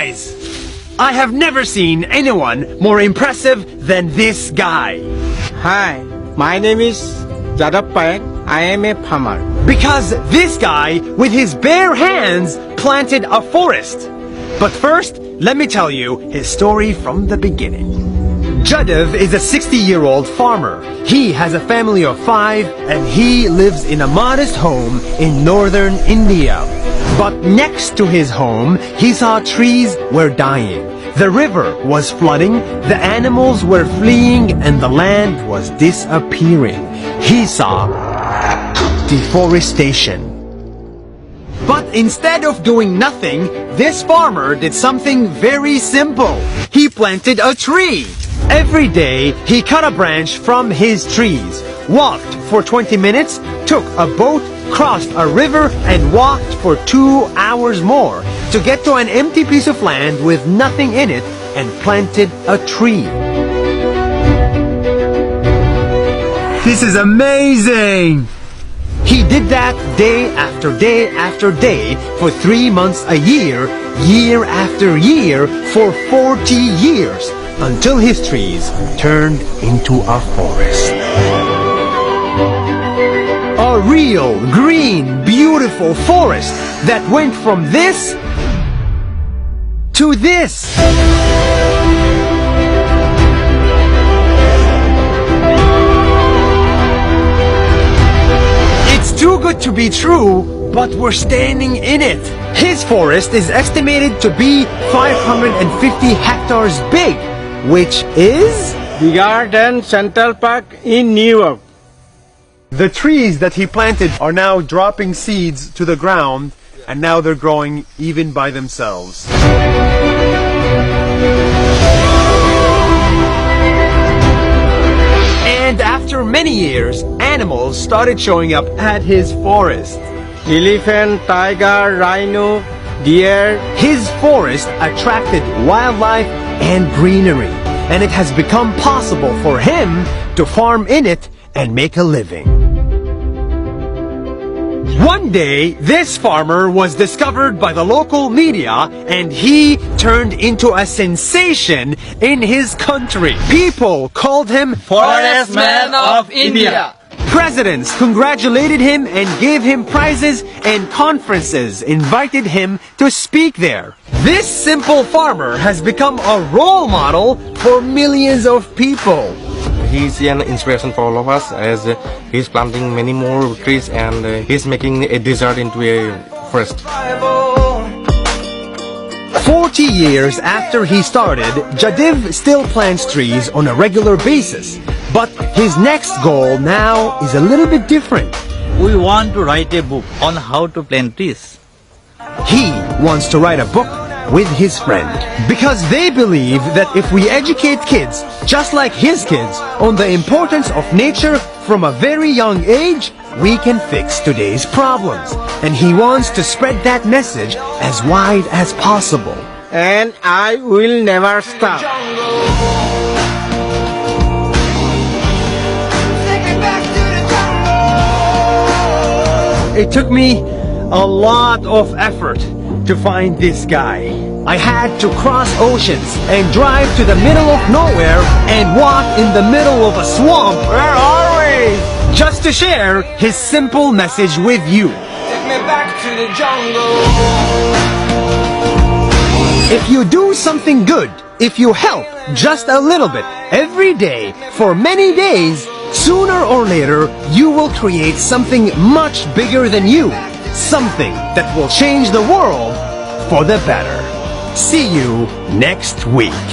Guys, I have never seen anyone more impressive than this guy. Hi, my name is Jadav Payak. I am a farmer. Because this guy, with his bare hands, planted a forest. But first, let me tell you his story from the beginning. Jadav is a 60-year-old farmer. He has a family of 5 and he lives in a modest home in northern India. But next to his home, he saw trees were dying. The river was flooding, the animals were fleeing, and the land was disappearing. He saw deforestation. But instead of doing nothing, this farmer did something very simple. He planted a tree. Every day, he cut a branch from his trees, walked for 20 minutes, took a boat, crossed a river, and walked for 2 hours more to get to an empty piece of land with nothing in it and planted a tree. This is amazing! He did that day after day after day for 3 months a year, year after year, for 40 years, until his trees turned into a forest. A real, green, beautiful forest that went from this to this. It's too good to be true, but we're standing in it. His forest is estimated to be 550 hectares big, which is Bigger than Central Park in New York. the trees that he planted are now dropping seeds to the ground, and now they're growing even by themselves. And after many years, animals started showing up at his forest. Elephant, tiger, rhino, deer. His forest attracted wildlife and greenery, and it has become possible for him to farm in it and make a living. One day, this farmer was discovered by the local media and he turned into a sensation in his country. People called him Forest Man of India. Presidents congratulated him and gave him prizes, and conferences invited him to speak there. This simple farmer has become a role model for millions of people. He's an inspiration for all of us, as he's planting many more trees and he's making a desert into a forest. 40 years after he started, Jadav still plants trees on a regular basis. But his next goal now is a little bit different. We want to write a book on how to plant trees. He wants to write a book with his friend, because they believe that if we educate kids, just like his kids, on the importance of nature from a very young age, we can fix today's problems. And he wants to spread that message as wide as possible. And I will never stop. It took me a lot of effort to find this guy. I had to cross oceans and drive to the middle of nowhere and walk in the middle of a swamp. Where are we? Just to share his simple message with you. Take me back to the jungle. If you do something good, if you help just a little bit every day for many days, sooner or later you will create something much bigger than you. Something that will change the world for the better. See you next week.